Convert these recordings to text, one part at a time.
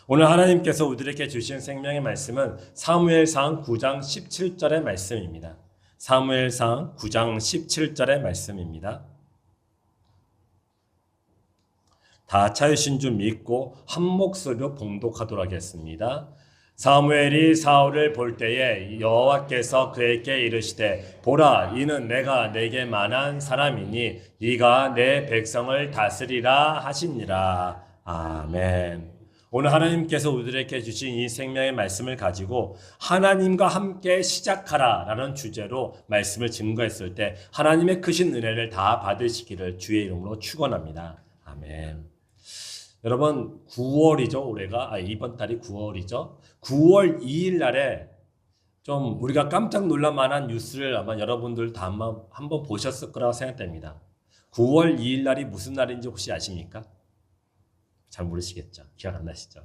오늘 하나님께서 우리에게 주신 생명의 말씀은 사무엘상 9장 17절의 말씀입니다. 사무엘상 9장 17절의 말씀입니다. 다 찾으신 줄 믿고 한 목소리로 봉독하도록 하겠습니다. 사무엘이 사울을 볼 때에 여호와께서 그에게 이르시되 보라 이는 내가 내게 만한 사람이니 이가 내 백성을 다스리라 하시니라. 아멘. 오늘 하나님께서 우리에게 주신 이 생명의 말씀을 가지고 하나님과 함께 시작하라 라는 주제로 말씀을 증거했을 때 하나님의 크신 은혜를 다 받으시기를 주의 이름으로 축원합니다. 아멘. 여러분 9월이죠. 올해가 이번 달이 9월이죠. 9월 2일 날에 좀 우리가 깜짝 놀랄 만한 뉴스를 아마 여러분들 다 한번 보셨을 거라고 생각됩니다. 9월 2일 날이 무슨 날인지 혹시 아십니까? 잘 모르시겠죠. 기억 안 나시죠?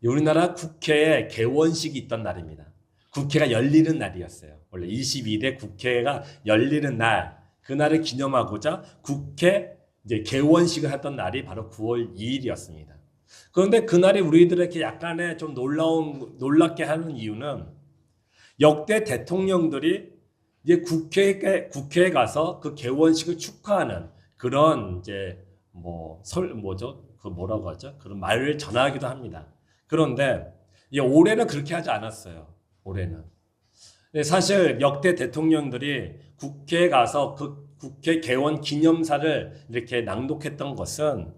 우리나라 국회에 개원식이 있던 날입니다. 국회가 열리는 날이었어요. 원래 22대 국회가 열리는 날, 그날을 기념하고자 국회 이제 개원식을 했던 날이 바로 9월 2일이었습니다. 그런데 그날이 우리들에게 약간의 좀 놀랍게 하는 이유는 역대 대통령들이 이제 국회에 가서 그 개원식을 축하하는 그런 이제 뭐라고 하죠? 그런 말을 전하기도 합니다. 그런데 올해는 그렇게 하지 않았어요. 올해는. 사실 역대 대통령들이 국회에 가서 그 국회 개원 기념사를 이렇게 낭독했던 것은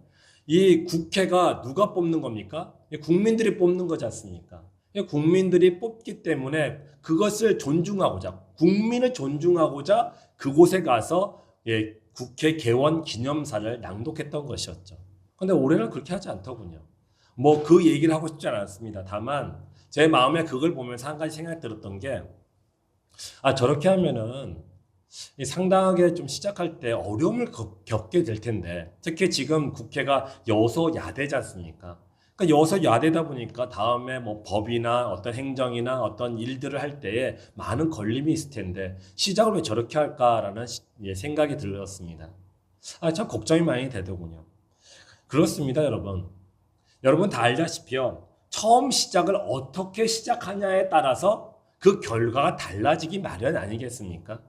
이 국회가 누가 뽑는 겁니까? 국민들이 뽑는 거지 않습니까? 국민들이 뽑기 때문에 그것을 존중하고자, 국민을 존중하고자 그곳에 가서 국회 개원 기념사를 낭독했던 것이었죠. 그런데 올해는 그렇게 하지 않더군요. 그 얘기를 하고 싶지 않았습니다. 다만 제 마음에 그걸 보면서 한 가지 생각이 들었던 게 저렇게 하면은 상당하게 좀 시작할 때 어려움을 겪게 될 텐데 특히 지금 국회가 여소야대지 않습니까? 그러니까 여소야대다 보니까 다음에 법이나 어떤 행정이나 어떤 일들을 할 때에 많은 걸림이 있을 텐데 시작을 왜 저렇게 할까라는 생각이 들었습니다. 참 걱정이 많이 되더군요. 그렇습니다, 여러분. 여러분 다 알다시피요. 처음 시작을 어떻게 시작하냐에 따라서 그 결과가 달라지기 마련 아니겠습니까?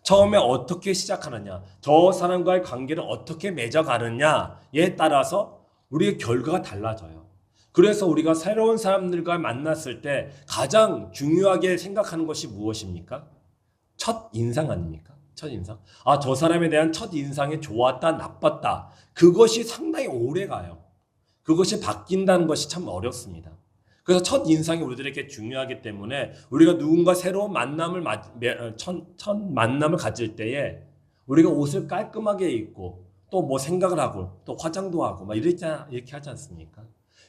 처음에 어떻게 시작하느냐, 저 사람과의 관계를 어떻게 맺어가느냐에 따라서 우리의 결과가 달라져요. 그래서 우리가 새로운 사람들과 만났을 때 가장 중요하게 생각하는 것이 무엇입니까? 첫 인상 아닙니까? 첫 인상. 저 사람에 대한 첫 인상이 좋았다, 나빴다. 그것이 상당히 오래 가요. 그것이 바뀐다는 것이 참 어렵습니다. 그래서 첫 인상이 우리들에게 중요하기 때문에 우리가 누군가 새로운 첫 만남을 가질 때에 우리가 옷을 깔끔하게 입고 또 생각을 하고 또 화장도 하고 이렇게 하지 않습니까?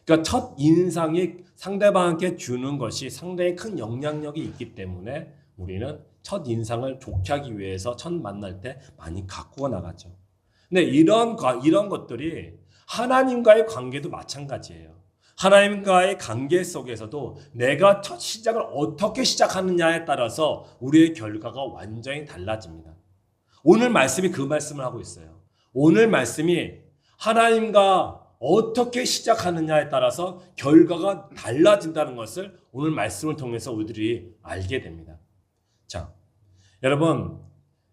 그러니까 첫 인상이 상대방에게 주는 것이 상당히 큰 영향력이 있기 때문에 우리는 첫 인상을 좋게 하기 위해서 첫 만날 때 많이 가꾸어 나가죠. 근데 이런 것들이 하나님과의 관계도 마찬가지예요. 하나님과의 관계 속에서도 내가 첫 시작을 어떻게 시작하느냐에 따라서 우리의 결과가 완전히 달라집니다. 오늘 말씀이 그 말씀을 하고 있어요. 오늘 말씀이 하나님과 어떻게 시작하느냐에 따라서 결과가 달라진다는 것을 오늘 말씀을 통해서 우리들이 알게 됩니다. 자, 여러분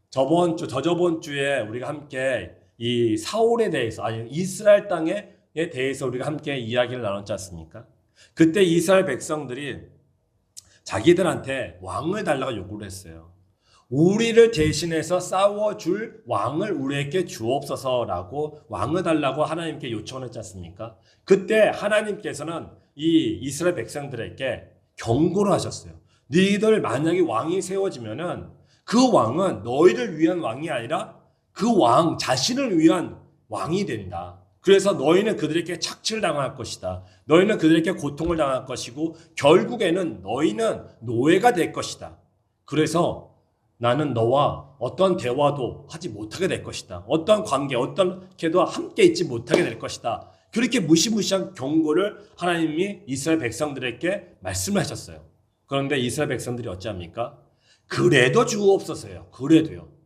저저번 주에 우리가 함께 이 사울에 대해서 이스라엘 땅에 대해서 우리가 함께 이야기를 나눴지 않습니까? 그때 이스라엘 백성들이 자기들한테 왕을 달라고 요구를 했어요. 우리를 대신해서 싸워줄 왕을 우리에게 주옵소서라고 왕을 달라고 하나님께 요청을 했지 않습니까? 그때 하나님께서는 이 이스라엘 백성들에게 경고를 하셨어요. 너희들 만약에 왕이 세워지면은 그 왕은 너희를 위한 왕이 아니라 그 왕 자신을 위한 왕이 된다. 그래서 너희는 그들에게 착취를 당할 것이다. 너희는 그들에게 고통을 당할 것이고 결국에는 너희는 노예가 될 것이다. 그래서 나는 너와 어떤 대화도 하지 못하게 될 것이다. 어떤 관계, 어떤 계도 함께 있지 못하게 될 것이다. 그렇게 무시무시한 경고를 하나님이 이스라엘 백성들에게 말씀을 하셨어요. 그런데 이스라엘 백성들이 어찌합니까? 그래도 주옵소서요. 그래도요.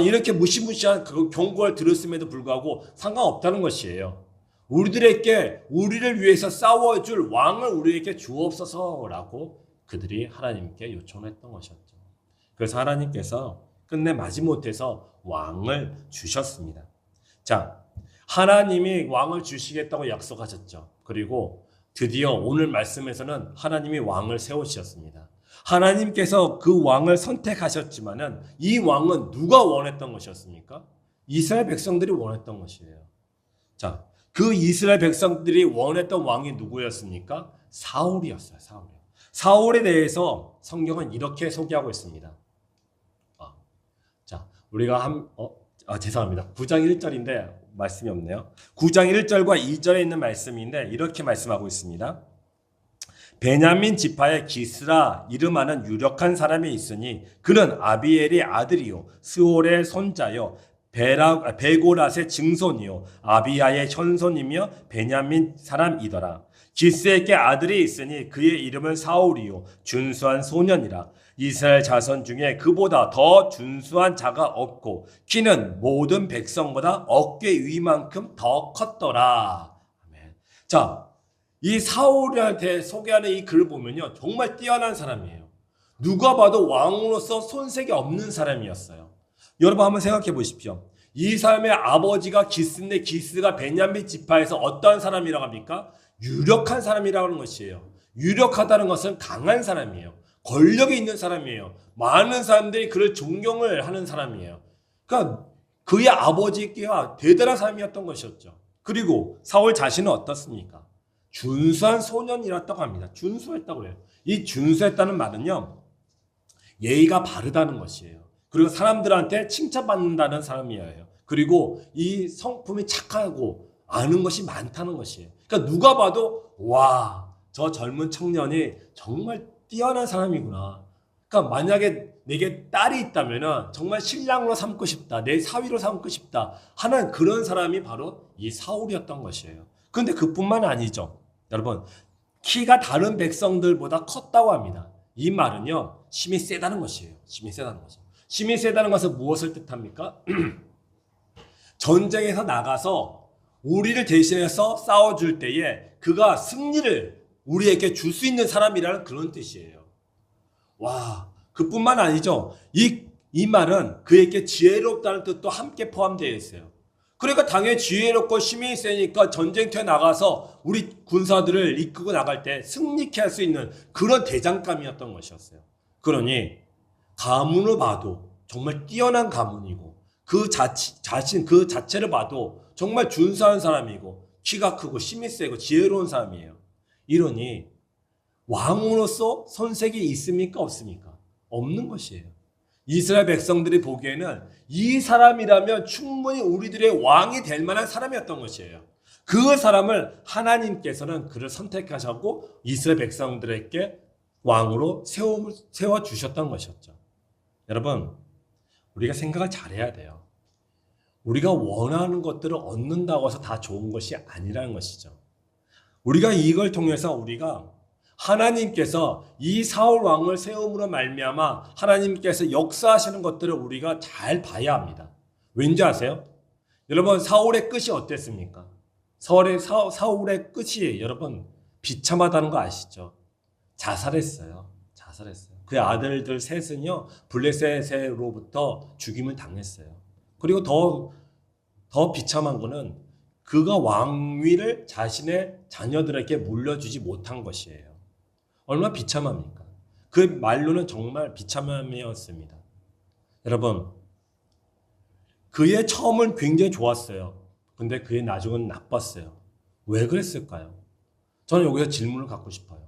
이렇게 무시무시한 그 경고를 들었음에도 불구하고 상관없다는 것이에요. 우리를 위해서 싸워줄 왕을 우리에게 주옵소서라고 그들이 하나님께 요청했던 것이었죠. 그래서 하나님께서 끝내 마지못해서 왕을 주셨습니다. 자, 하나님이 왕을 주시겠다고 약속하셨죠. 그리고 드디어 오늘 말씀에서는 하나님이 왕을 세우셨습니다. 하나님께서 그 왕을 선택하셨지만은 이 왕은 누가 원했던 것이었습니까? 이스라엘 백성들이 원했던 것이에요. 자, 그 이스라엘 백성들이 원했던 왕이 누구였습니까? 사울이었어요. 사울에 대해서 성경은 이렇게 소개하고 있습니다. 자, 우리가 죄송합니다. 9장 1절인데 말씀이 없네요. 9장 1절과 2절에 있는 말씀인데 이렇게 말씀하고 있습니다. 베냐민 지파의 기스라 이름하는 유력한 사람이 있으니 그는 아비엘의 아들이요 스올의 손자요 베고랏의 증손이요 아비야의 현손이며 베냐민 사람이더라. 기스에게 아들이 있으니 그의 이름은 사울이요 준수한 소년이라. 이스라엘 자손 중에 그보다 더 준수한 자가 없고 키는 모든 백성보다 어깨 위만큼 더 컸더라. 아멘. 자, 이 사울한테 소개하는 이 글을 보면요, 정말 뛰어난 사람이에요. 누가 봐도 왕으로서 손색이 없는 사람이었어요. 여러분 한번 생각해 보십시오. 이 사람의 아버지가 기스인데 기스가 베냐민 지파에서 어떠한 사람이라고 합니까? 유력한 사람이라고 하는 것이에요. 유력하다는 것은 강한 사람이에요. 권력이 있는 사람이에요. 많은 사람들이 그를 존경을 하는 사람이에요. 그러니까 그의 아버지가 대단한 사람이었던 것이었죠. 그리고 사울 자신은 어떻습니까? 준수한 소년이었다고 합니다. 준수했다고 해요. 이 준수했다는 말은요, 예의가 바르다는 것이에요. 그리고 사람들한테 칭찬받는다는 사람이에요. 그리고 이 성품이 착하고 아는 것이 많다는 것이에요. 그러니까 누가 봐도 와, 저 젊은 청년이 정말 뛰어난 사람이구나. 그러니까 만약에 내게 딸이 있다면 정말 신랑으로 삼고 싶다, 내 사위로 삼고 싶다 하는 그런 사람이 바로 이 사울이었던 것이에요. 그런데 그뿐만 아니죠. 여러분, 키가 다른 백성들보다 컸다고 합니다. 이 말은요, 힘이 세다는 것이에요. 힘이 세다는 거죠. 힘이 세다는 것은 무엇을 뜻합니까? 전쟁에서 나가서 우리를 대신해서 싸워줄 때에 그가 승리를 우리에게 줄 수 있는 사람이라는 그런 뜻이에요. 와, 그뿐만 아니죠. 이 말은 그에게 지혜롭다는 뜻도 함께 포함되어 있어요. 그러니까 당연히 지혜롭고 힘이 세니까 전쟁터에 나가서 우리 군사들을 이끌고 나갈 때 승리케 할 수 있는 그런 대장감이었던 것이었어요. 그러니 가문을 봐도 정말 뛰어난 가문이고 그 자체를 봐도 정말 준수한 사람이고 키가 크고 힘이 세고 지혜로운 사람이에요. 이러니 왕으로서 손색이 있습니까? 없습니까? 없는 것이에요. 이스라엘 백성들이 보기에는 이 사람이라면 충분히 우리들의 왕이 될 만한 사람이었던 것이에요. 그 사람을 하나님께서는 그를 선택하셨고 이스라엘 백성들에게 왕으로 세워주셨던 것이었죠. 여러분, 우리가 생각을 잘해야 돼요. 우리가 원하는 것들을 얻는다고 해서 다 좋은 것이 아니라는 것이죠. 우리가 이걸 통해서 우리가 하나님께서 이 사울 왕을 세움으로 말미암아 하나님께서 역사하시는 것들을 우리가 잘 봐야 합니다. 왠지 아세요? 여러분, 사울의 끝이 어땠습니까? 사울의 끝이 여러분 비참하다는 거 아시죠? 자살했어요. 그 아들들 셋은요, 블레셋으로부터 죽임을 당했어요. 그리고 더 비참한 거는 그가 왕위를 자신의 자녀들에게 물려주지 못한 것이에요. 얼마나 비참합니까? 그 말로는 정말 비참함이었습니다. 여러분, 그의 처음은 굉장히 좋았어요. 근데 그의 나중은 나빴어요. 왜 그랬을까요? 저는 여기서 질문을 갖고 싶어요.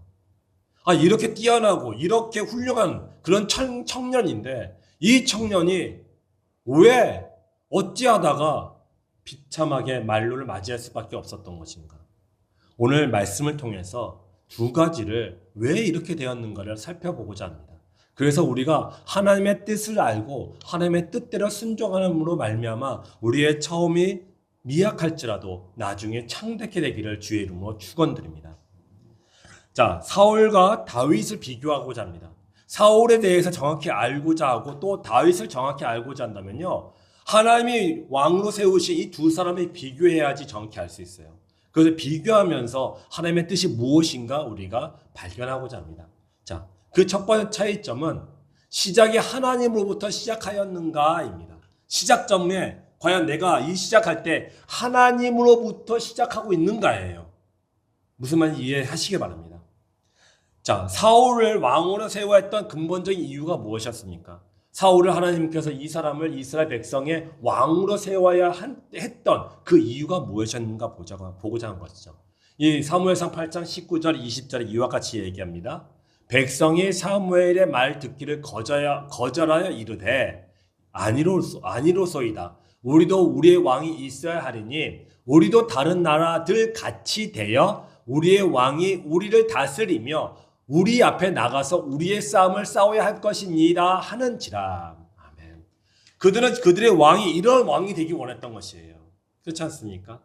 이렇게 뛰어나고 이렇게 훌륭한 그런 청년인데 이 청년이 왜 어찌하다가 비참하게 말로를 맞이할 수밖에 없었던 것인가? 오늘 말씀을 통해서 두 가지를 왜 이렇게 되었는가를 살펴보고자 합니다. 그래서 우리가 하나님의 뜻을 알고 하나님의 뜻대로 순종함으로 말미암아 우리의 처음이 미약할지라도 나중에 창대케 되기를 주의 이름으로 축원드립니다. 자, 사울과 다윗을 비교하고자 합니다. 사울에 대해서 정확히 알고자 하고 또 다윗을 정확히 알고자 한다면요, 하나님이 왕으로 세우신 이 두 사람을 비교해야지 정확히 알 수 있어요. 그것을 비교하면서 하나님의 뜻이 무엇인가 우리가 발견하고자 합니다. 자, 그 첫 번째 차이점은 시작이 하나님으로부터 시작하였는가입니다. 시작점에 과연 내가 이 시작할 때 하나님으로부터 시작하고 있는가예요. 무슨 말인지 이해하시기 바랍니다. 자, 사울을 왕으로 세워야 했던 근본적인 이유가 무엇이었습니까? 사울을 하나님께서 이 사람을 이스라엘 백성의 왕으로 세워야 했던 그 이유가 무엇이었는가 보고자 한 것이죠. 이 사무엘상 8장 19절 20절에 이와 같이 얘기합니다. 백성이 사무엘의 말 듣기를 거절하여 이르되 아니로소이다. 우리도 우리의 왕이 있어야 하리니 우리도 다른 나라들 같이 되어 우리의 왕이 우리를 다스리며 우리 앞에 나가서 우리의 싸움을 싸워야 할 것이니라 하는지라. 아멘. 그들은 그들의 왕이 이런 왕이 되기 원했던 것이에요. 그렇지 않습니까?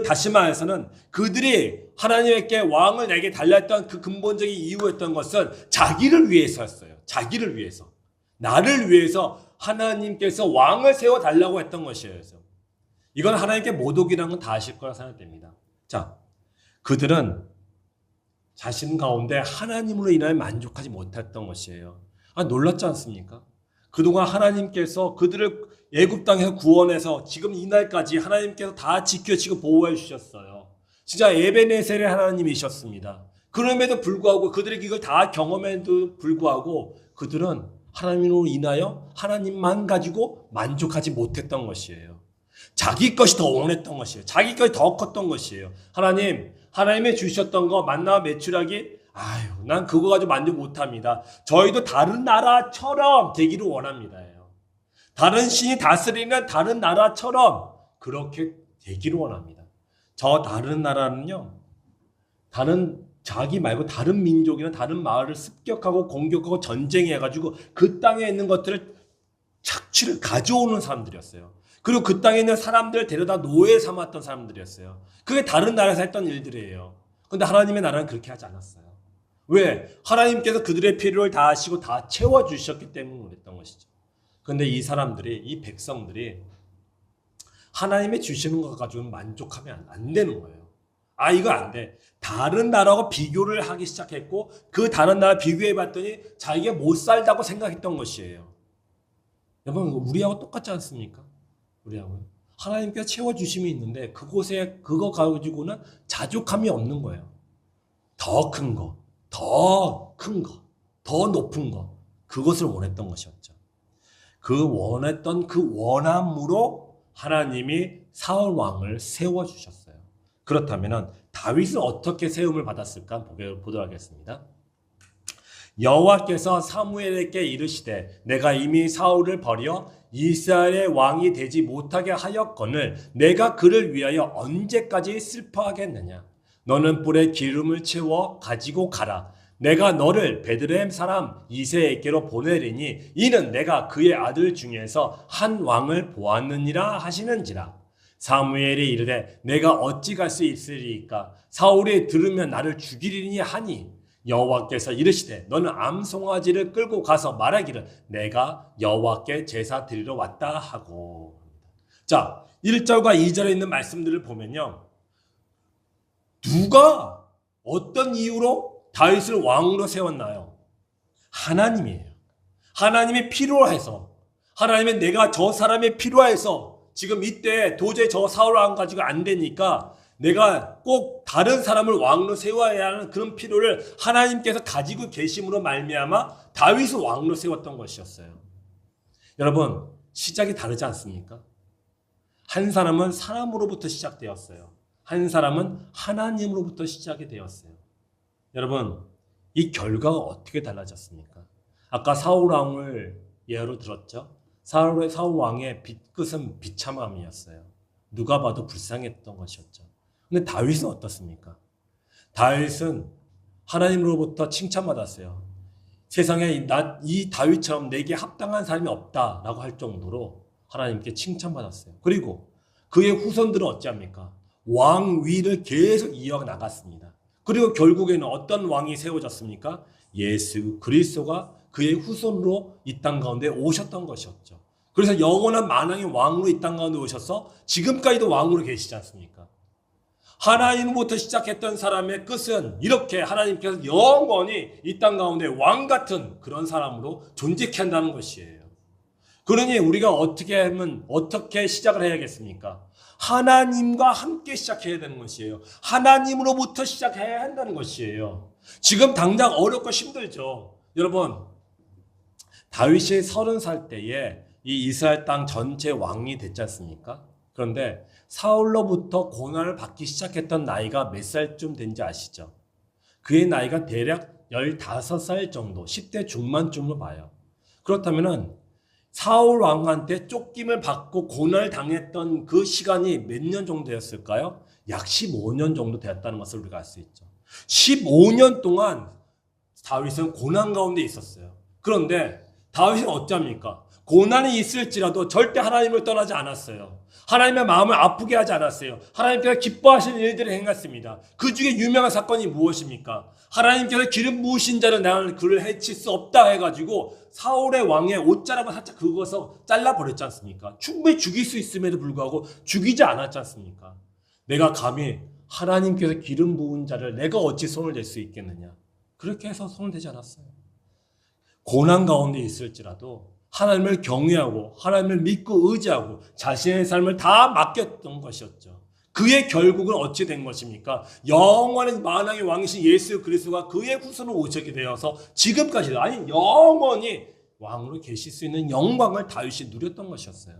다시 말해서는 그들이 하나님께 왕을 내게 달렸던 그 근본적인 이유였던 것은 자기를 위해서였어요. 자기를 위해서. 나를 위해서 하나님께서 왕을 세워달라고 했던 것이에요. 이건 하나님께 모독이라는 건 다 아실 거라 생각됩니다. 자, 그들은 자신 가운데 하나님으로 인하여 만족하지 못했던 것이에요. 놀랍지 않습니까? 그동안 하나님께서 그들을 애굽 땅에서 구원해서 지금 이날까지 하나님께서 다 지켜지고 보호해 주셨어요. 진짜 에베네셀의 하나님이셨습니다. 그럼에도 불구하고 그들이 이걸 다 경험해도 불구하고 그들은 하나님으로 인하여 하나님만 가지고 만족하지 못했던 것이에요. 자기 것이 더 원했던 것이에요. 자기 것이 더 컸던 것이에요. 하나님이 주셨던 거 만나와 메추라기 난 그거 가지고 만족 못합니다. 저희도 다른 나라처럼 되기를 원합니다. 다른 신이 다스리는 다른 나라처럼 그렇게 되기를 원합니다. 저 다른 나라는요, 자기 말고 다른 민족이나 다른 마을을 습격하고 공격하고 전쟁해가지고 그 땅에 있는 것들을 착취를 가져오는 사람들이었어요. 그리고 그 땅에 있는 사람들을 데려다 노예 삼았던 사람들이었어요. 그게 다른 나라에서 했던 일들이에요. 그런데 하나님의 나라는 그렇게 하지 않았어요. 왜? 하나님께서 그들의 필요를 다 하시고 다 채워주셨기 때문에 그랬던 것이죠. 그런데 이 백성들이 하나님의 주시는 것 가지고는 만족하면 안 되는 거예요. 이거 안 돼. 다른 나라하고 비교를 하기 시작했고 그 다른 나라 비교해 봤더니 자기가 못 살다고 생각했던 것이에요. 여러분, 우리하고 똑같지 않습니까? 우리하고요. 하나님께서 채워주심이 있는데 그거 가지고는 자족함이 없는 거예요. 더 큰 거, 더 큰 거, 더 높은 거, 그것을 원했던 것이었죠. 그 원했던 그 원함으로 하나님이 사울 왕을 세워주셨어요. 그렇다면 다윗은 어떻게 세움을 받았을까 보도록 하겠습니다. 여호와께서 사무엘에게 이르시되 내가 이미 사울을 버려 이스라엘의 왕이 되지 못하게 하였거늘 내가 그를 위하여 언제까지 슬퍼하겠느냐. 너는 뿔에 기름을 채워 가지고 가라. 내가 너를 베들레헴 사람 이새에게로 보내리니 이는 내가 그의 아들 중에서 한 왕을 보았느니라 하시는지라. 사무엘이 이르되 내가 어찌 갈 수 있으리이까. 사울이 들으면 나를 죽이리니 하니 여호와께서 이르시되 너는 암송아지를 끌고 가서 말하기를 내가 여호와께 제사 드리러 왔다 하고. 자, 1절과 2절에 있는 말씀들을 보면요, 누가 어떤 이유로 다윗을 왕으로 세웠나요? 하나님이에요. 하나님이 필요해서, 하나님은 내가 저 사람이 필요해서 지금 이때 도저히 저 사울 왕 가지고 안 되니까 내가 꼭 다른 사람을 왕으로 세워야 하는 그런 필요를 하나님께서 가지고 계심으로 말미암아 다윗을 왕으로 세웠던 것이었어요. 여러분, 시작이 다르지 않습니까? 한 사람은 사람으로부터 시작되었어요. 한 사람은 하나님으로부터 시작이 되었어요. 여러분, 이 결과가 어떻게 달라졌습니까? 아까 사울 왕을 예로 들었죠. 사울 왕의 끝은 비참함이었어요. 누가 봐도 불쌍했던 것이었죠. 근데 다윗은 어떻습니까? 다윗은 하나님으로부터 칭찬받았어요. 세상에 이 다윗처럼 내게 합당한 사람이 없다라고 할 정도로 하나님께 칭찬받았어요. 그리고 그의 후손들은 어찌합니까? 왕위를 계속 이어나갔습니다. 그리고 결국에는 어떤 왕이 세워졌습니까? 예수 그리스도가 그의 후손으로 이 땅 가운데 오셨던 것이었죠. 그래서 영원한 만왕의 왕으로 이 땅 가운데 오셔서 지금까지도 왕으로 계시지 않습니까? 하나님부터 시작했던 사람의 끝은 이렇게 하나님께서 영원히 이 땅 가운데 왕 같은 그런 사람으로 존재케 한다는 것이에요. 그러니 우리가 어떻게 시작을 해야겠습니까? 하나님과 함께 시작해야 되는 것이에요. 하나님으로부터 시작해야 한다는 것이에요. 지금 당장 어렵고 힘들죠. 여러분, 다윗이 30살 때에 이 이스라엘 땅 전체 왕이 됐지 않습니까? 그런데 사울로부터 고난을 받기 시작했던 나이가 몇 살쯤 된지 아시죠? 그의 나이가 대략 15살 정도, 10대 중반쯤으로 봐요. 그렇다면은 사울 왕한테 쫓김을 받고 고난을 당했던 그 시간이 몇 년 정도 되었을까요? 약 15년 정도 되었다는 것을 우리가 알 수 있죠. 15년 동안 다윗은 고난 가운데 있었어요. 그런데 다윗은 어쩝니까? 고난이 있을지라도 절대 하나님을 떠나지 않았어요. 하나님의 마음을 아프게 하지 않았어요. 하나님께서 기뻐하시는 일들을 행했습니다. 그 중에 유명한 사건이 무엇입니까? 하나님께서 기름 부으신 자는 나는 그를 해칠 수 없다 해가지고 사울의 왕의 옷자락을 살짝 긁어서 잘라버렸지 않습니까? 충분히 죽일 수 있음에도 불구하고 죽이지 않았지 않습니까? 내가 감히 하나님께서 기름 부은 자를 내가 어찌 손을 댈 수 있겠느냐? 그렇게 해서 손을 대지 않았어요. 고난 가운데 있을지라도 하나님을 경외하고 하나님을 믿고 의지하고 자신의 삶을 다 맡겼던 것이었죠. 그의 결국은 어찌 된 것입니까? 영원한 만왕의 왕이신 예수 그리스도가 그의 후손으로 오시게 되어서 지금까지도 아니 영원히 왕으로 계실 수 있는 영광을 다윗이 누렸던 것이었어요.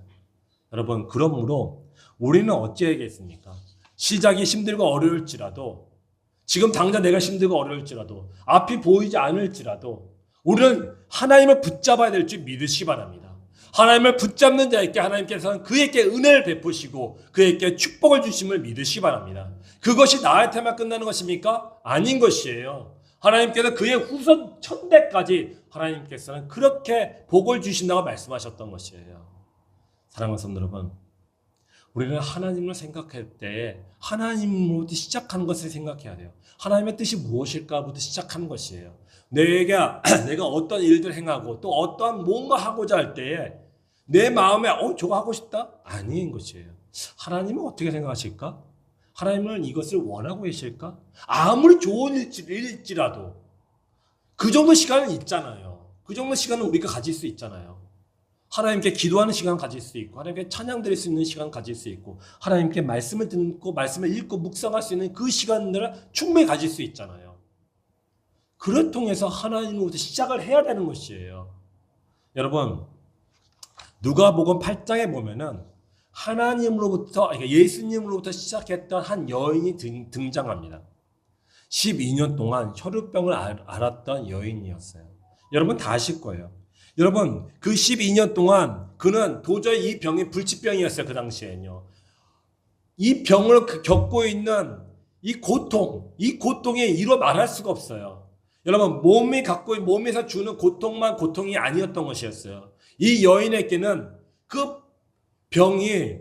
여러분, 그러므로 우리는 어찌해야겠습니까? 시작이 힘들고 어려울지라도, 지금 당장 내가 힘들고 어려울지라도, 앞이 보이지 않을지라도 우리는 하나님을 붙잡아야 될 줄 믿으시기 바랍니다. 하나님을 붙잡는 자에게 하나님께서는 그에게 은혜를 베푸시고 그에게 축복을 주심을 믿으시기 바랍니다. 그것이 나한테만 끝나는 것입니까? 아닌 것이에요. 하나님께서 그의 후손 1000대까지 하나님께서는 그렇게 복을 주신다고 말씀하셨던 것이에요. 사랑하는 성도 여러분, 우리는 하나님을 생각할 때 하나님으로부터 시작하는 것을 생각해야 돼요. 하나님의 뜻이 무엇일까부터 시작하는 것이에요. 내가 어떤 일들 행하고 또 어떠한 뭔가 하고자 할 때에 내 마음에 저거 하고 싶다? 아닌 것이에요. 하나님은 어떻게 생각하실까? 하나님은 이것을 원하고 계실까? 아무리 좋은 일일지라도 그 정도 시간은 있잖아요. 그 정도 시간은 우리가 가질 수 있잖아요. 하나님께 기도하는 시간 가질 수 있고 하나님께 찬양 드릴 수 있는 시간 가질 수 있고 하나님께 말씀을 듣고 말씀을 읽고 묵상할 수 있는 그 시간들을 충분히 가질 수 있잖아요. 그를 통해서 하나님으로부터 시작을 해야 되는 것이에요. 여러분, 누가복음 8장에 보면은 하나님으로부터, 그러니까 예수님으로부터 시작했던 한 여인이 등장합니다. 12년 동안 혈루병을 앓았던 여인이었어요. 여러분 다 아실 거예요. 여러분, 그 12년 동안 그는 도저히 이 병이 불치병이었어요. 그 당시에는요. 이 병을 겪고 있는 이 고통이 이루 말할 수가 없어요. 여러분, 몸에서 주는 고통만 고통이 아니었던 것이었어요. 이 여인에게는 그 병이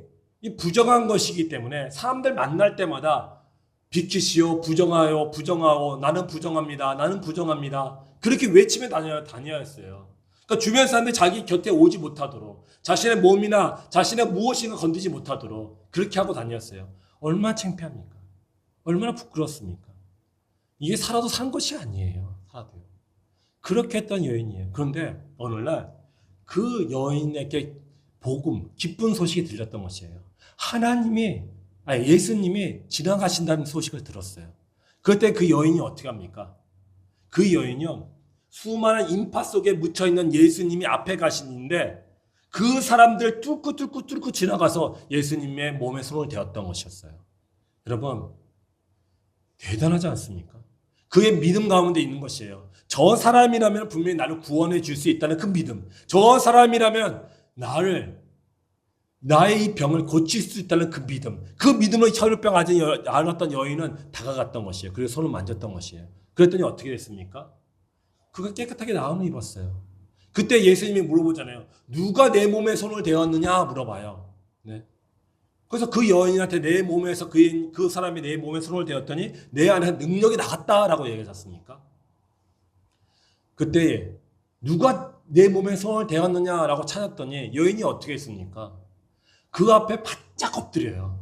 부정한 것이기 때문에 사람들 만날 때마다 비키시오, 부정하오, 나는 부정합니다. 그렇게 외치며 다녀야 했어요. 그러니까 주변 사람들이 자기 곁에 오지 못하도록, 자신의 몸이나 자신의 무엇인가 건드지 못하도록 그렇게 하고 다녔어요. 얼마나 창피합니까? 얼마나 부끄럽습니까? 이게 살아도 산 것이 아니에요. 살아도요. 그렇게 했던 여인이에요. 그런데 어느 날 그 여인에게 기쁜 소식이 들렸던 것이에요. 예수님이 지나가신다는 소식을 들었어요. 그때 그 여인이 어떻게 합니까? 그 여인이요, 수많은 인파 속에 묻혀있는 예수님이 앞에 가시는데 그 사람들 뚫고 지나가서 예수님의 몸에 손을 대었던 것이었어요. 여러분, 대단하지 않습니까? 그의 믿음 가운데 있는 것이에요. 저 사람이라면 분명히 나를 구원해 줄 수 있다는 그 믿음. 저 사람이라면 나의 이 병을 고칠 수 있다는 그 믿음. 그 믿음으로 혈루병 앓았던 여인은 다가갔던 것이에요. 그리고 손을 만졌던 것이에요. 그랬더니 어떻게 됐습니까? 그가 깨끗하게 나음을 입었어요. 그때 예수님이 물어보잖아요. 누가 내 몸에 손을 대었느냐 물어봐요. 네. 그래서 그 여인한테 내 몸에서 그 사람이 내 몸에 손을 대었더니 내 안에 능력이 나갔다라고 얘기하셨습니까? 그때 누가 내 몸에 손을 대었느냐라고 찾았더니 여인이 어떻게 했습니까? 그 앞에 바짝 엎드려요.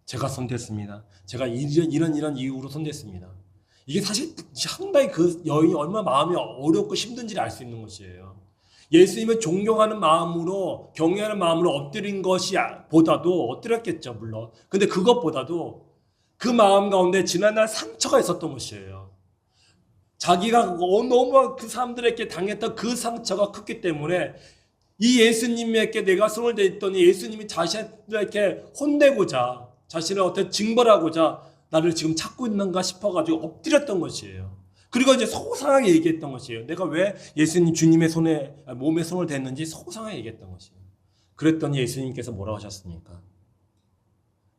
제가 손댔습니다. 제가 이런 이유로 손댔습니다. 이게 사실 상당히 그 여인이 얼마나 마음이 어렵고 힘든지를 알 수 있는 것이에요. 예수님을 존경하는 마음으로 경외하는 마음으로 엎드린 것이 보다도 엎드렸겠죠 물론. 근데 그것보다도 그 마음 가운데 지난날 상처가 있었던 것이에요. 자기가 너무 그 사람들에게 당했던 그 상처가 컸기 때문에 이 예수님에게 내가 손을 댔더니 예수님이 자신에게 혼내고자 자신을 어떻게 징벌하고자 나를 지금 찾고 있는가 싶어가지고 엎드렸던 것이에요. 그리고 이제 소상하게 얘기했던 것이에요. 내가 왜 예수님 주님의 몸에 손을 댔는지 소상하게 얘기했던 것이에요. 그랬더니 예수님께서 뭐라고 하셨습니까?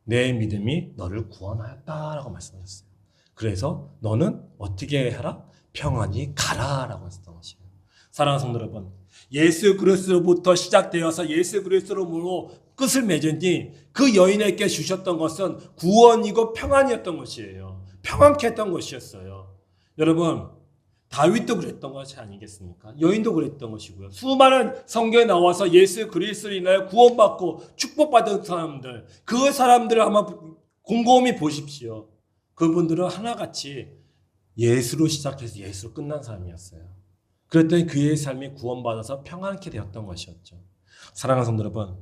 내 믿음이 너를 구원하였다라고 말씀하셨어요. 그래서 너는 어떻게 해라? 평안히 가라라고 했던 것이에요. 사랑하는 성도 여러분, 예수 그리스도로부터 시작되어서 예수 그리스도로 끝을 맺으니 그 여인에게 주셨던 것은 구원이고 평안이었던 것이에요. 평안케 했던 것이었어요. 여러분, 다윗도 그랬던 것이 아니겠습니까? 여인도 그랬던 것이고요. 수많은 성경에 나와서 예수 그리스도로 인하여 구원받고 축복받은 사람들, 그 사람들을 한번 곰곰이 보십시오. 그분들은 하나같이 예수로 시작해서 예수로 끝난 사람이었어요. 그랬더니 그의 삶이 구원받아서 평안케 되었던 것이었죠. 사랑하는 성도 여러분,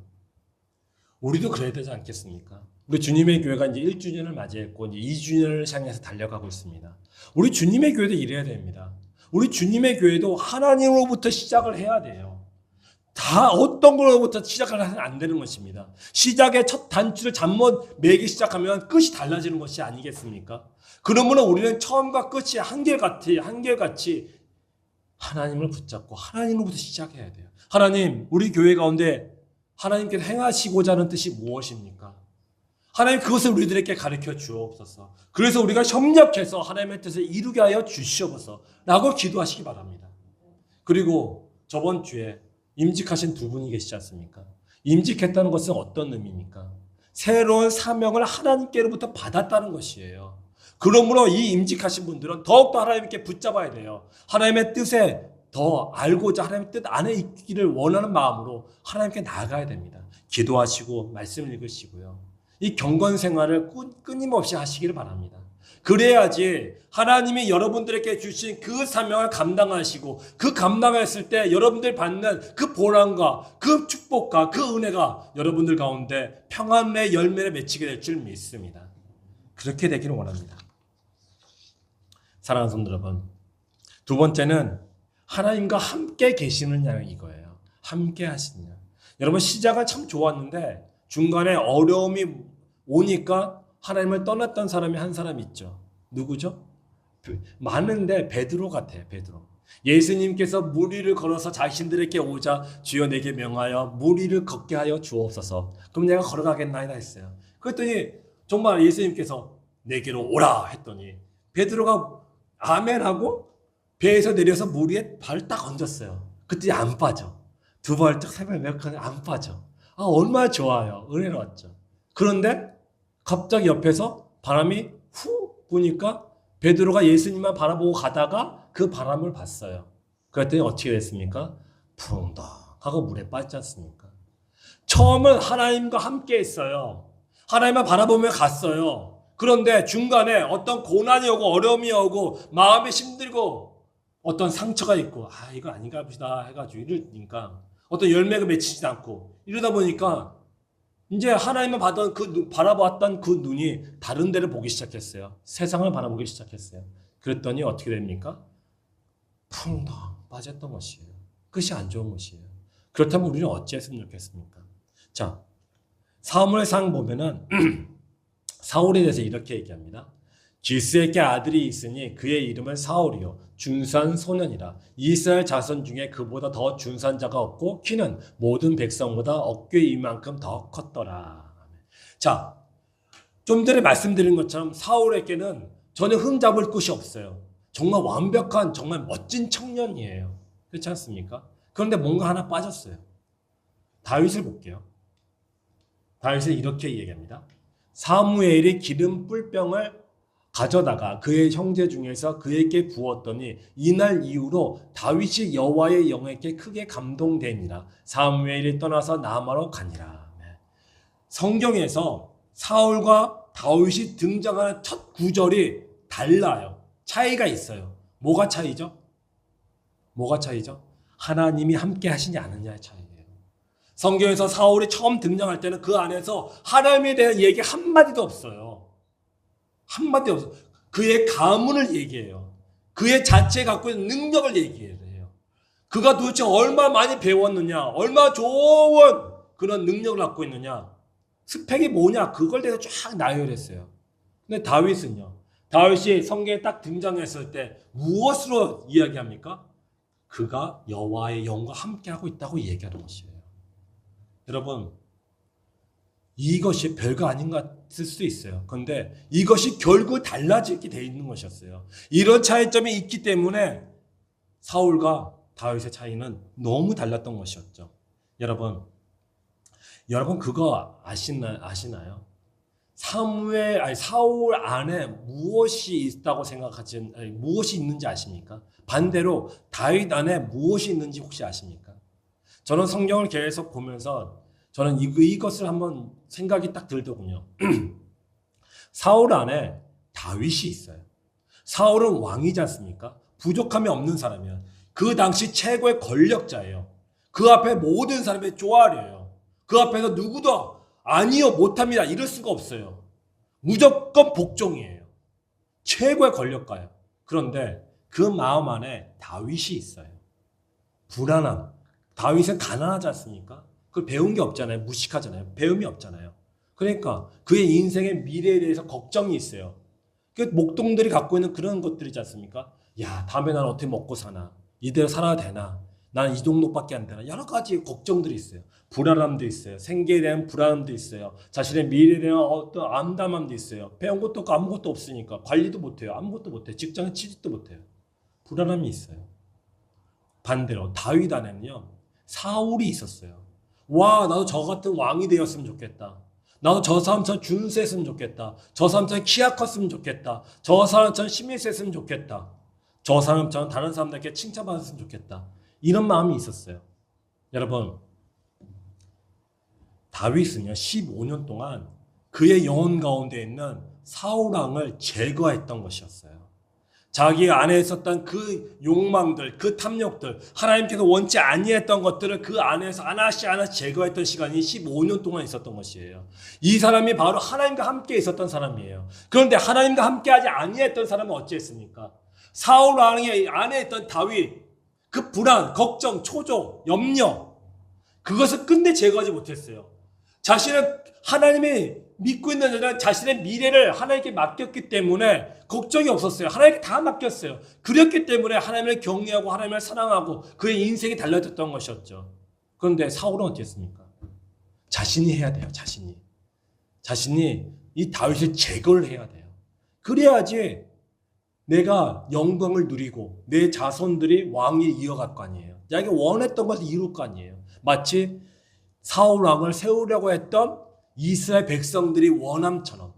우리도 그래야 되지 않겠습니까? 우리 주님의 교회가 이제 1주년을 맞이했고 이제 2주년을 향해서 달려가고 있습니다. 우리 주님의 교회도 이래야 됩니다. 우리 주님의 교회도 하나님으로부터 시작을 해야 돼요. 다 어떤 걸로부터 시작을 하면 안 되는 것입니다. 시작의 첫 단추를 잘못 매기 시작하면 끝이 달라지는 것이 아니겠습니까? 그러므로 우리는 처음과 끝이 한결같이 하나님을 붙잡고 하나님으로부터 시작해야 돼요. 하나님, 우리 교회 가운데 하나님께서 행하시고자 하는 뜻이 무엇입니까? 하나님 그것을 우리들에게 가르쳐 주옵소서. 그래서 우리가 협력해서 하나님의 뜻을 이루게 하여 주시옵소서 라고 기도하시기 바랍니다. 그리고 저번 주에 임직하신 두 분이 계시지 않습니까? 임직했다는 것은 어떤 의미입니까? 새로운 사명을 하나님께로부터 받았다는 것이에요. 그러므로 이 임직하신 분들은 더욱더 하나님께 붙잡아야 돼요. 하나님의 뜻에 더 알고자 하나님의 뜻 안에 있기를 원하는 마음으로 하나님께 나아가야 됩니다. 기도하시고 말씀을 읽으시고요. 이 경건 생활을 끊임없이 하시기를 바랍니다. 그래야지 하나님이 여러분들에게 주신 그 사명을 감당하시고 그 감당했을 때 여러분들 받는 그 보람과 그 축복과 그 은혜가 여러분들 가운데 평안의 열매를 맺히게 될 줄 믿습니다. 그렇게 되기를 원합니다. 사랑하는 성도 여러분, 두 번째는 하나님과 함께 계시느냐 이거예요. 함께 하시느냐. 여러분 시작은 참 좋았는데 중간에 어려움이 오니까 하나님을 떠났던 사람이 한 사람 있죠. 누구죠? 많은데 베드로 같아요. 베드로. 예수님께서 물 위를 걸어서 자신들에게 오자 주여 내게 명하여 물 위를 걷게 하여 주옵소서. 그럼 내가 걸어가겠나이다 했어요. 그랬더니 정말 예수님께서 내게로 오라 했더니 베드로가 아멘하고 배에서 내려서 물 위에 발을 딱 얹었어요. 그때 안 빠져. 두 발짝 세 발 몇 칸 안 빠져. 아, 얼마나 좋아요. 은혜로웠죠. 그런데 갑자기 옆에서 바람이 후 부니까 베드로가 예수님만 바라보고 가다가 그 바람을 봤어요. 그랬더니 어떻게 됐습니까? 풍덩 하고 물에 빠지지 않습니까? 처음은 하나님과 함께 했어요. 하나님만 바라보며 갔어요. 그런데 중간에 어떤 고난이 오고 어려움이 오고 마음이 힘들고 어떤 상처가 있고 아 이거 아닌가 보다 해가지고 이러니까 어떤 열매가 맺히지 않고 이러다 보니까 이제 하나님을 바라봤던 그 눈이 다른 데를 보기 시작했어요. 세상을 바라보기 시작했어요. 그랬더니 어떻게 됩니까? 풍덩 빠졌던 것이에요. 끝이 안 좋은 것이에요. 그렇다면 우리는 어찌했으면 좋겠습니까? 자, 사무엘상 보면은 사울에 대해서 이렇게 얘기합니다. 기스에게 아들이 있으니 그의 이름은 사울이요 준수한 소년이라. 이스라엘 자손 중에 그보다 더 준수한 자가 없고 키는 모든 백성보다 어깨 이만큼 더 컸더라. 자, 좀 전에 말씀드린 것처럼 사울에게는 전혀 흠잡을 곳이 없어요. 정말 완벽한 정말 멋진 청년이에요. 그렇지 않습니까? 그런데 뭔가 하나 빠졌어요. 다윗을 볼게요. 다윗은 이렇게 얘기합니다. 사무엘이 기름 뿔병을 가져다가 그의 형제 중에서 그에게 부었더니 이날 이후로 다윗이 여호와의 영에게 크게 감동되니라. 사무엘이 떠나서 라마로 가니라. 성경에서 사울과 다윗이 등장하는 첫 구절이 달라요. 차이가 있어요. 뭐가 차이죠? 뭐가 차이죠? 하나님이 함께 하시지 않느냐의 차이예요. 성경에서 사울이 처음 등장할 때는 그 안에서 하나님에 대한 얘기 한마디도 없어요. 한마디도 없어요. 그의 가문을 얘기해요. 그의 자체에 갖고 있는 능력을 얘기해요. 그가 도대체 얼마 많이 배웠느냐, 얼마 좋은 그런 능력을 갖고 있느냐, 스펙이 뭐냐, 그걸 내가 쫙 나열했어요. 근데 다윗은요, 다윗이 성경에 딱 등장했을 때 무엇으로 이야기합니까? 그가 여호와의 영과 함께하고 있다고 얘기하는 것이에요. 여러분, 이것이 별거 아닌 것 같을 수 있어요. 그런데 이것이 결국 달라지게 돼 있는 것이었어요. 이런 차이점이 있기 때문에 사울과 다윗의 차이는 너무 달랐던 것이었죠. 여러분 그거 아시나요? 사울 안에 무엇이 있다고 무엇이 있는지 아십니까? 반대로 다윗 안에 무엇이 있는지 혹시 아십니까? 저는 성경을 계속 보면서 저는 이것을 한번 생각이 딱 들더군요. 사울 안에 다윗이 있어요. 사울은 왕이지 않습니까? 부족함이 없는 사람이에요. 그 당시 최고의 권력자예요. 그 앞에 모든 사람의 쪼아려요. 그 앞에서 누구도 아니요 못합니다 이럴 수가 없어요. 무조건 복종이에요. 최고의 권력가예요. 그런데 그 마음 안에 다윗이 있어요. 불안함. 다윗은 가난하지 않습니까? 그걸 배운 게 없잖아요. 무식하잖아요. 배움이 없잖아요. 그러니까 그의 인생의 미래에 대해서 걱정이 있어요. 그 목동들이 갖고 있는 그런 것들이지 않습니까? 야, 다음에 난 어떻게 먹고 사나? 이대로 살아야 되나? 난 이 정도밖에 안 되나? 여러 가지 걱정들이 있어요. 불안함도 있어요. 생계에 대한 불안함도 있어요. 자신의 미래에 대한 어떤 암담함도 있어요. 배운 것도 없고 아무것도 없으니까 관리도 못해요. 아무것도 못해요. 직장에 취직도 못해요. 불안함이 있어요. 반대로 다윗 안에는요. 사울이 있었어요. 와, 나도 저 같은 왕이 되었으면 좋겠다. 나도 저 사람처럼 준수했으면 좋겠다. 저 사람처럼 키가 컸으면 좋겠다. 저 사람처럼 힘이 셌으면 좋겠다. 저 사람처럼 다른 사람들에게 칭찬받았으면 좋겠다. 이런 마음이 있었어요. 여러분, 다윗은요 15년 동안 그의 영혼 가운데 있는 사울 왕을 제거했던 것이었어요. 자기 안에 있었던 그 욕망들, 그 탐욕들, 하나님께서 원치 아니했던 것들을 그 안에서 하나씩 제거했던 시간이 15년 동안 있었던 것이에요. 이 사람이 바로 하나님과 함께 있었던 사람이에요. 그런데 하나님과 함께하지 아니했던 사람은 어찌했습니까? 사울 왕의 안에 있던 다윗, 그 불안, 걱정, 초조, 염려, 그것을 끝내 제거하지 못했어요. 자신은 하나님이 믿고 있는 자는 자신의 미래를 하나님께 맡겼기 때문에 걱정이 없었어요. 하나님께 다 맡겼어요. 그랬기 때문에 하나님을 경외하고 하나님을 사랑하고 그의 인생이 달라졌던 것이었죠. 그런데 사울은 어땠습니까? 자신이 해야 돼요. 자신이 이 다윗을 제거를 해야 돼요. 그래야지 내가 영광을 누리고 내 자손들이 왕위 이어갈 거 아니에요. 자기가 원했던 것을 이룰 거 아니에요. 마치 사울 왕을 세우려고 했던 이스라엘 백성들이 원함처럼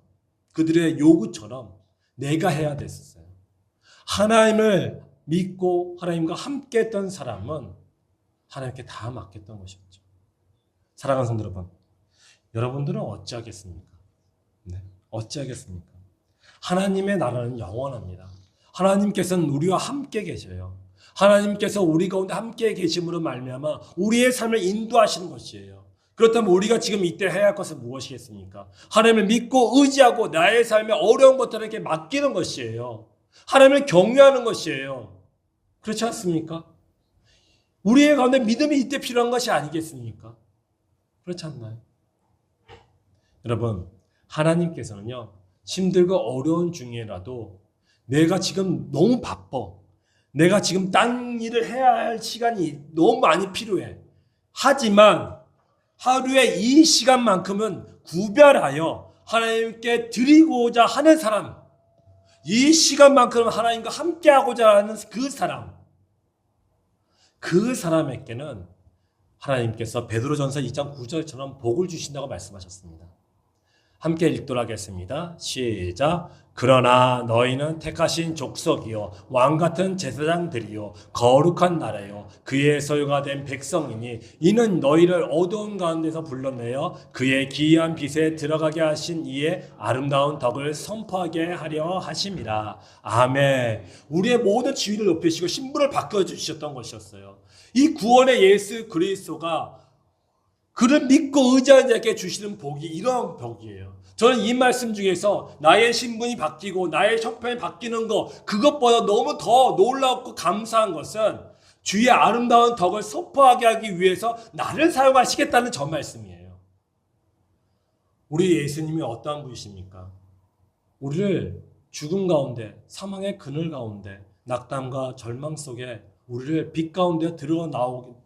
그들의 요구처럼 내가 해야 됐었어요. 하나님을 믿고 하나님과 함께 했던 사람은 하나님께 다 맡겼던 것이었죠. 사랑하는 성도 여러분, 여러분들은 어찌하겠습니까? 네, 어찌하겠습니까? 하나님의 나라는 영원합니다. 하나님께서는 우리와 함께 계셔요. 하나님께서 우리 가운데 함께 계심으로 말미암아 우리의 삶을 인도하시는 것이에요. 그렇다면 우리가 지금 이때 해야 할 것은 무엇이겠습니까? 하나님을 믿고 의지하고 나의 삶의 어려운 것들에게 맡기는 것이에요. 하나님을 경외하는 것이에요. 그렇지 않습니까? 우리의 가운데 믿음이 이때 필요한 것이 아니겠습니까? 그렇지 않나요? 여러분, 하나님께서는요, 힘들고 어려운 중에라도 내가 지금 너무 바빠. 내가 지금 딴 일을 해야 할 시간이 너무 많이 필요해. 하지만 하루에 이 시간만큼은 구별하여 하나님께 드리고자 하는 사람, 이 시간만큼은 하나님과 함께하고자 하는 그 사람에게는 하나님께서 베드로전서 2장 9절처럼 복을 주신다고 말씀하셨습니다. 함께 읽도록 하겠습니다. 시작. 그러나 너희는 택하신 족속이요 왕같은 제사장들이요 거룩한 나라요 그의 소유가 된 백성이니 이는 너희를 어두운 가운데서 불러내어 그의 기이한 빛에 들어가게 하신 이의 아름다운 덕을 선포하게 하려 하심이라. 아멘. 우리의 모든 지위를 높이시고 신분을 바꿔주셨던 것이었어요. 이 구원의 예수 그리스도가 그를 믿고 의지하는 자에게 주시는 복이 이런 복이에요. 저는 이 말씀 중에서 나의 신분이 바뀌고 나의 형편이 바뀌는 것, 그것보다 너무 더 놀랍고 감사한 것은 주의 아름다운 덕을 선포하게 하기 위해서 나를 사용하시겠다는 저 말씀이에요. 우리 예수님이 어떠한 분이십니까? 우리를 죽음 가운데, 사망의 그늘 가운데, 낙담과 절망 속에 우리를 빛 가운데 들어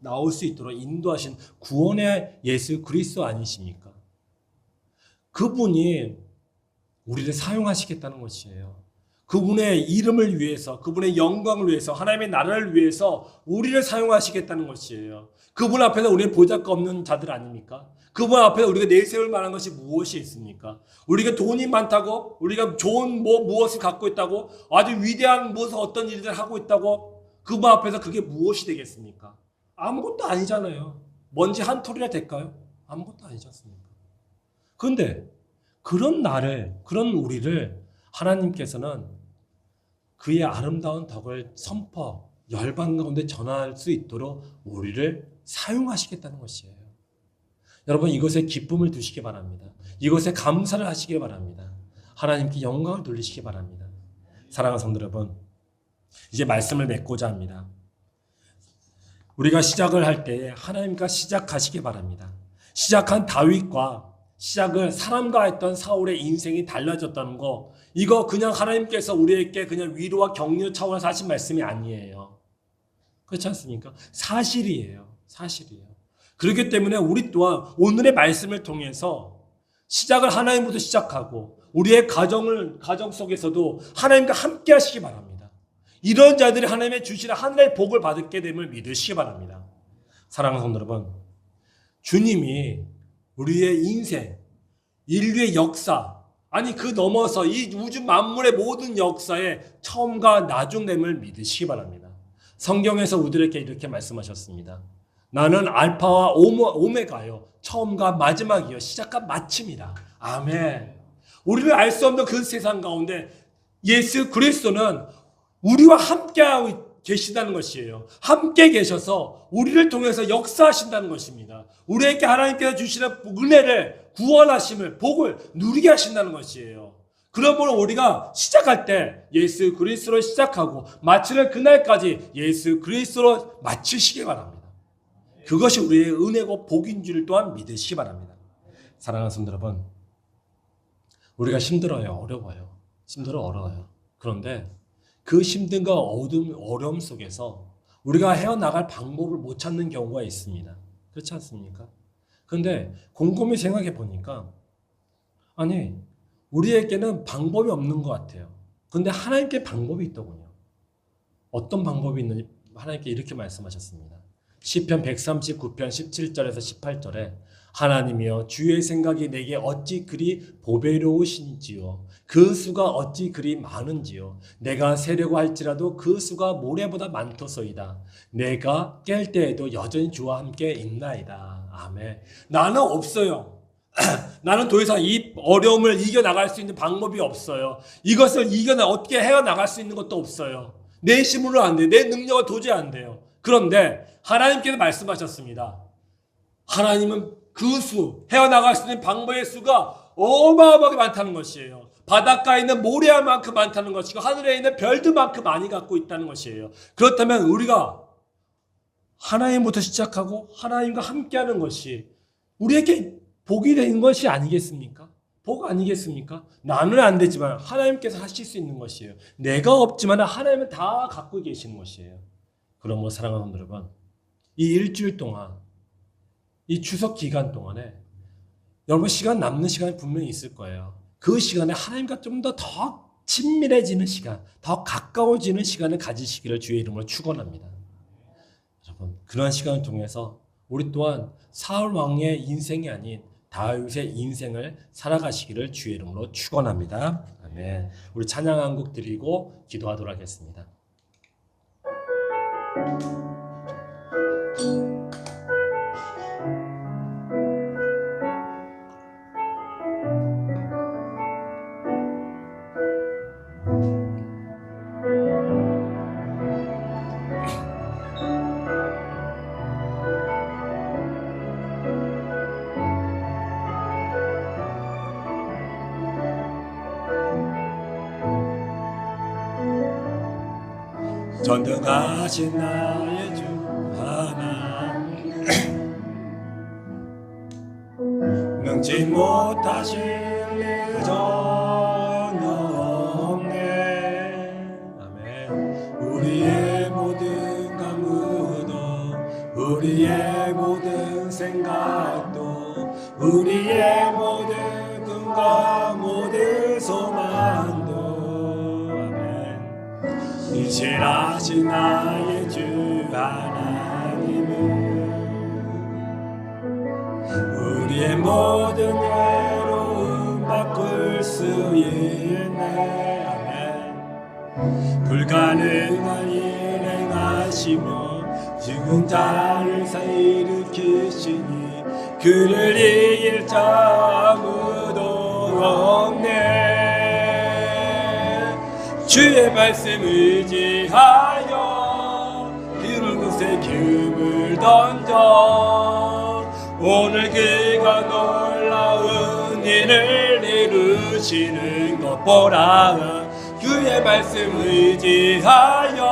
나올 수 있도록 인도하신 구원의 예수 그리스도 아니십니까? 그분이 우리를 사용하시겠다는 것이에요. 그분의 이름을 위해서, 그분의 영광을 위해서, 하나님의 나라를 위해서 우리를 사용하시겠다는 것이에요. 그분 앞에서 우리는 보잘것없는 자들 아닙니까? 그분 앞에 우리가 내세울 만한 것이 무엇이 있습니까? 우리가 돈이 많다고, 우리가 좋은 무엇을 갖고 있다고, 아주 위대한 무엇을 어떤 일들을 하고 있다고, 그분 앞에서 그게 무엇이 되겠습니까? 아무것도 아니잖아요. 먼지 한 톨이나 될까요? 아무것도 아니지 않습니까? 그런데 그런 나를, 그런 우리를 하나님께서는 그의 아름다운 덕을 선포, 열방 가운데 전할 수 있도록 우리를 사용하시겠다는 것이에요. 여러분, 이것에 기쁨을 두시기 바랍니다. 이것에 감사를 하시기 바랍니다. 하나님께 영광을 돌리시기 바랍니다. 사랑하는 성도 여러분, 이제 말씀을 맺고자 합니다. 우리가 시작을 할 때 하나님과 시작하시기 바랍니다. 시작한 다윗과 시작을 사람과 했던 사울의 인생이 달라졌다는 거, 이거 그냥 하나님께서 우리에게 그냥 위로와 격려 차원에서 하신 말씀이 아니에요. 그렇지 않습니까? 사실이에요. 사실이에요. 그렇기 때문에 우리 또한 오늘의 말씀을 통해서 시작을 하나님부터 시작하고 우리의 가정 속에서도 하나님과 함께 하시기 바랍니다. 이런 자들이 하나님의 주시는 하늘의 복을 받게 됨을 믿으시기 바랍니다. 사랑하는 성도 여러분, 주님이 우리의 인생, 인류의 역사, 아니 그 넘어서 이 우주 만물의 모든 역사의 처음과 나중됨을 믿으시기 바랍니다. 성경에서 우리들에게 이렇게 말씀하셨습니다. 나는 알파와 오메가요, 처음과 마지막이요, 시작과 마침이라. 아멘. 우리를 알 수 없는 그 세상 가운데 예수 그리스도는 우리와 함께하고 계시다는 것이에요. 함께 계셔서 우리를 통해서 역사하신다는 것입니다. 우리에게 하나님께서 주시는 은혜를, 구원하심을, 복을 누리게 하신다는 것이에요. 그러므로 우리가 시작할 때 예수 그리스도로 시작하고 마치는 그날까지 예수 그리스도로 마치시기 바랍니다. 그것이 우리의 은혜고 복인 줄 또한 믿으시기 바랍니다. 사랑하는 성도 여러분, 우리가 힘들어요, 어려워요. 어려워요. 그런데 그 힘든과 어려움 속에서 우리가 헤어나갈 방법을 못 찾는 경우가 있습니다. 그렇지 않습니까? 그런데 곰곰이 생각해 보니까, 아니, 우리에게는 방법이 없는 것 같아요. 그런데 하나님께 방법이 있더군요. 어떤 방법이 있는지 하나님께 이렇게 말씀하셨습니다. 시편 139편 17절에서 18절에 하나님이여 주의 생각이 내게 어찌 그리 보배로우신지요, 그 수가 어찌 그리 많은지요, 내가 세려고 할지라도 그 수가 모래보다 많도소이다. 내가 깰 때에도 여전히 주와 함께 있나이다. 아멘. 나는 없어요. 나는 더 이상 이 어려움을 이겨나갈 수 있는 방법이 없어요. 이것을 어떻게 헤어나갈 수 있는 것도 없어요. 내 힘으로 안 돼요. 내 능력은 도저히 안 돼요. 그런데 하나님께서 말씀하셨습니다. 하나님은 그 수, 헤어나갈 수 있는 방법의 수가 어마어마하게 많다는 것이에요. 바닷가에 있는 모래만큼 많다는 것이고 하늘에 있는 별들만큼 많이 갖고 있다는 것이에요. 그렇다면 우리가 하나님부터 시작하고 하나님과 함께하는 것이 우리에게 복이 되는 것이 아니겠습니까? 복 아니겠습니까? 나는 안 되지만 하나님께서 하실 수 있는 것이에요. 내가 없지만 하나님은 다 갖고 계시는 것이에요. 그러므로 사랑하는 분들 여러분, 이 일주일 동안, 이 추석 기간 동안에 여러분 남는 시간이 분명히 있을 거예요. 그 시간에 하나님과 좀 더 친밀해지는 시간, 더 가까워지는 시간을 가지시기를 주의 이름으로 축원합니다. 여러분, 그런 시간을 통해서 우리 또한 사울 왕의 인생이 아닌 다윗의 인생을 살아가시기를 주의 이름으로 축원합니다. 아멘. 아멘. 우리 찬양 한 곡 드리고 기도하도록 하겠습니다. 전능하신 나의 주 하나님, 능치 못하실 일 전혀 없네. 아멘. 우리의 모든 감으도, 우리의 모든 생각도, 우리의 모든 꿈과 모든 소망도 신실하신 나의 주 하나님은 우리의 모든 외로움 바꿀 수 있네. 아멘. 불가능한 일 행하시며 죽은 자를 일으키시니 그를 이길 자 아무도 없네. 주의 말씀 의지하여 기름 곳에 기름을 던져 오늘 그가 놀라운 일을 이루시는 것 보라. 주의 말씀 의지하여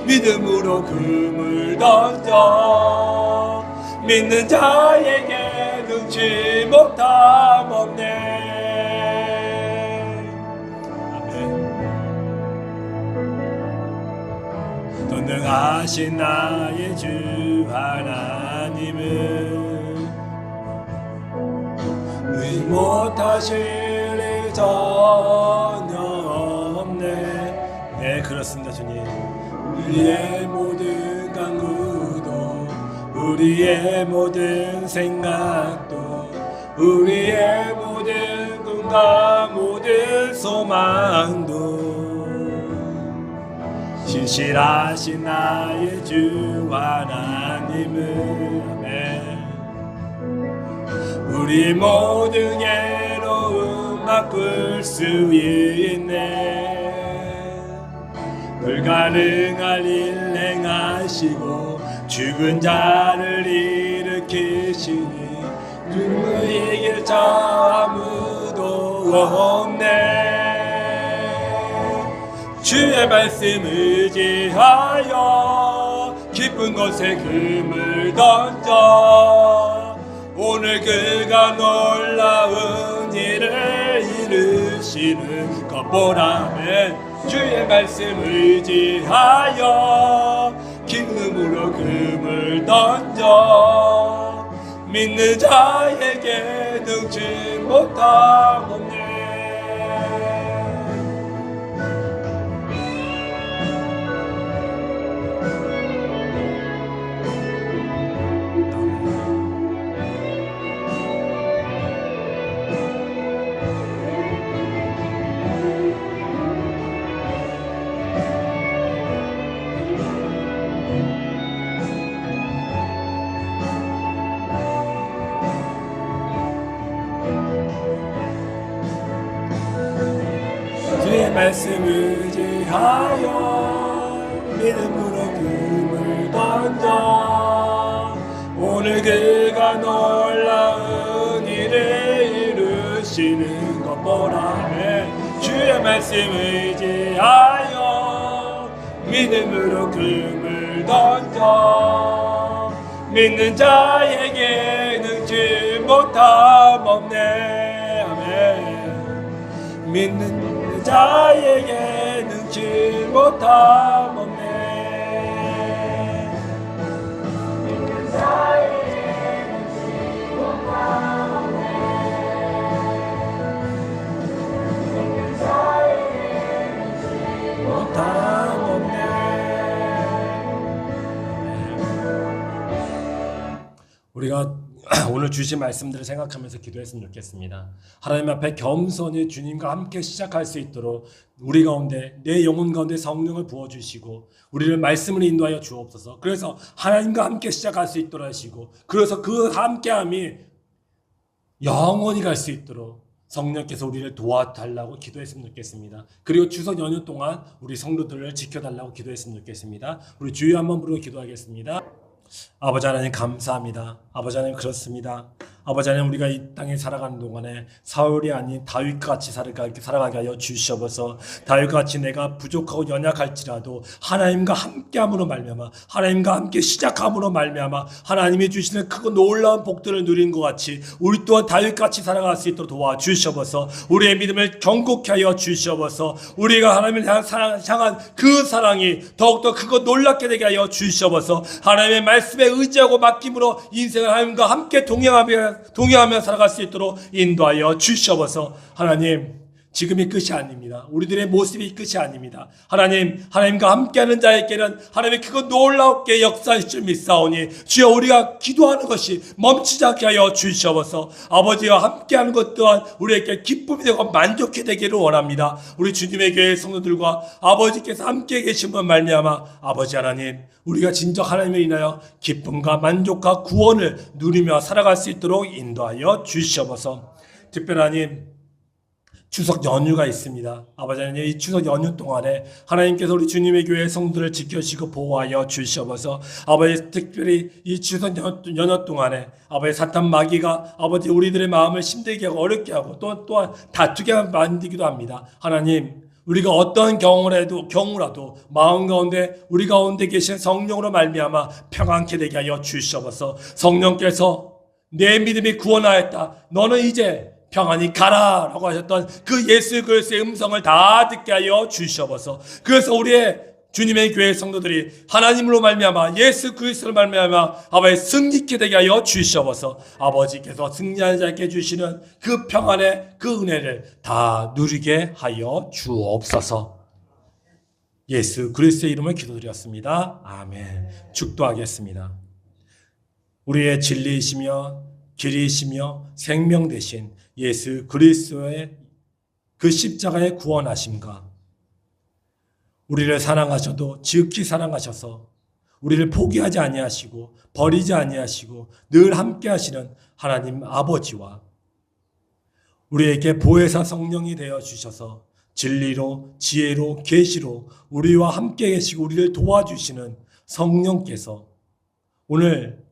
믿음으로 금을 던져 믿는 자에게 능치 못함 없네. 전능하신 나의 주 하나님은 의 못하실 일 전혀 없네. 네, 그렇습니다. 주님. 우리의 모든 강구도, 우리의 모든 생각도, 우리의 모든 꿈과 모든 소망도 신실하신 나의 주 하나님은 아멘. 우리 모든 괴로움 바꿀 수 있네. 불가능할 일 행하시고 죽은 자를 일으키시니 그를 이길 자 아무도 없네. 주의 말씀 의지하여 깊은 곳에 금을 던져 오늘 그가 놀라운 일을 이루시는 것 보라매. 주의 말씀 의지하여 기름으로 금을 던져 믿는 자에게 능치 못함 없네. 말씀 의지하여 믿음으로 금을 던져 오늘 그가 놀라운 일을 이루시는 것 보라매. 주의 말씀 의지하여 믿음으로 금을 던져 믿는 자에게 능치 못함 없네. 아멘. 믿는 자에게 능치 못함 없네. 믿는 자에게 능치 못함 없네. 믿는 자에게 능치 못함 없네. 우리가 오늘 주신 말씀들을 생각하면서 기도했으면 좋겠습니다. 하나님 앞에 겸손히 주님과 함께 시작할 수 있도록 우리 가운데 내 영혼 가운데 성령을 부어주시고 우리를 말씀을 인도하여 주옵소서. 그래서 하나님과 함께 시작할 수 있도록 하시고 그래서 그 함께함이 영원히 갈 수 있도록 성령께서 우리를 도와달라고 기도했으면 좋겠습니다. 그리고 추석 연휴 동안 우리 성도들을 지켜달라고 기도했으면 좋겠습니다. 우리 주여 한번 부르고 기도하겠습니다. 아버지 하나님 감사합니다. 아버지 하나님 그렇습니다. 아버지 하나님 우리가 이 땅에 살아가는 동안에 사울이 아닌 다윗같이 살아가게 하여 주시옵소서. 다윗같이 내가 부족하고 연약할지라도 하나님과 함께함으로 말미암아 하나님과 함께 시작함으로 말미암아 하나님이 주시는 크고 놀라운 복들을 누리는 것 같이 우리 또한 다윗같이 살아갈 수 있도록 도와주시옵소서. 우리의 믿음을 견고케 하여 주시옵소서. 우리가 하나님을 향한 그 사랑이 더욱더 크고 놀랍게 되게 하여 주시옵소서. 하나님의 말씀에 의지하고 맡김으로 인생을 하나님과 함께 동행하며 살아갈 수 있도록 인도하여 주시옵소서. 하나님 지금이 끝이 아닙니다. 우리들의 모습이 끝이 아닙니다. 하나님과 함께하는 자에게는 하나님의 그거 놀랍게 역사하실 줄 믿사오니 주여 우리가 기도하는 것이 멈추지 않게 하여 주시옵소서. 아버지와 함께하는 것 또한 우리에게 기쁨이 되고 만족이 되기를 원합니다. 우리 주님의 교회 성도들과 아버지께서 함께 계심으로 말미암아 아버지 하나님 우리가 진정 하나님을 인하여 기쁨과 만족과 구원을 누리며 살아갈 수 있도록 인도하여 주시옵소서. 특별하님 추석 연휴가 있습니다. 아버지 하나님 이 추석 연휴 동안에 하나님께서 우리 주님의 교회 성도들을 지켜주시고 보호하여 주시옵소서. 아버지 특별히 이 추석 연휴 동안에 아버지 사탄 마귀가 아버지 우리들의 마음을 힘들게 하고 어렵게 하고 또한 다투게 만들기도 합니다. 하나님 우리가 어떤 경우라도 마음 가운데 우리 가운데 계신 성령으로 말미암아 평안케 되게 하여 주시옵소서. 성령께서 내 믿음이 구원하였다. 너는 이제 평안히 가라라고 하셨던 그 예수 그리스도의 음성을 다 듣게 하여 주시옵소서. 그래서 우리의 주님의 교회 성도들이 하나님으로 말미암아 예수 그리스도로 말미암아 아버지 승리케 되게 하여 주시옵소서. 아버지께서 승리하는 자에게 주시는 그 평안의 그 은혜를 다 누리게 하여 주옵소서. 예수 그리스도의 이름을 기도드렸습니다. 아멘. 축도하겠습니다. 우리의 진리이시며 길이시며 생명 되신 예수 그리스도의 그 십자가의 구원하심과 우리를 사랑하셔도 지극히 사랑하셔서 우리를 포기하지 아니하시고 버리지 아니하시고 늘 함께 하시는 하나님 아버지와 우리에게 보혜사 성령이 되어 주셔서 진리로 지혜로 계시로 우리와 함께 계시고 우리를 도와주시는 성령께서 오늘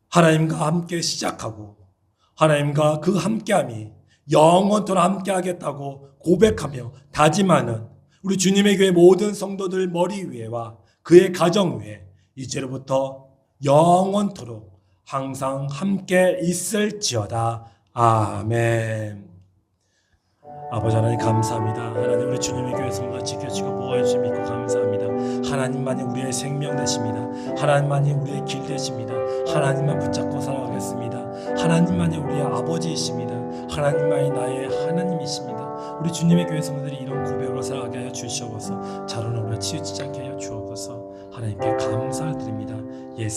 하나님과 함께 시작하고 하나님과 그 함께함이 영원토록 함께하겠다고 고백하며 다짐하는 우리 주님의 교회 모든 성도들 머리 위에와 그의 가정 위에 이제로부터 영원토록 항상 함께 있을지어다. 아멘. 아버지 하나님 감사합니다. 하나님 우리 주님의 교회 성도를 지켜주시고 보호해 주시고 믿고 감사합니다. 하나님만이 우리의 생명 되십니다. 하나님만이 우리의 길 되십니다. 하나님만 붙잡고 살아가겠습니다. 하나님만이 우리의 아버지이십니다. 하나님만이 나의 하나님이십니다. 우리 주님의 교회 성도들이 이런 고백으로 살아가게 하여 주시옵소서. 자로는 우리가 치우치지 않게 하여 주옵소서. 하나님께 감사를 드립니다.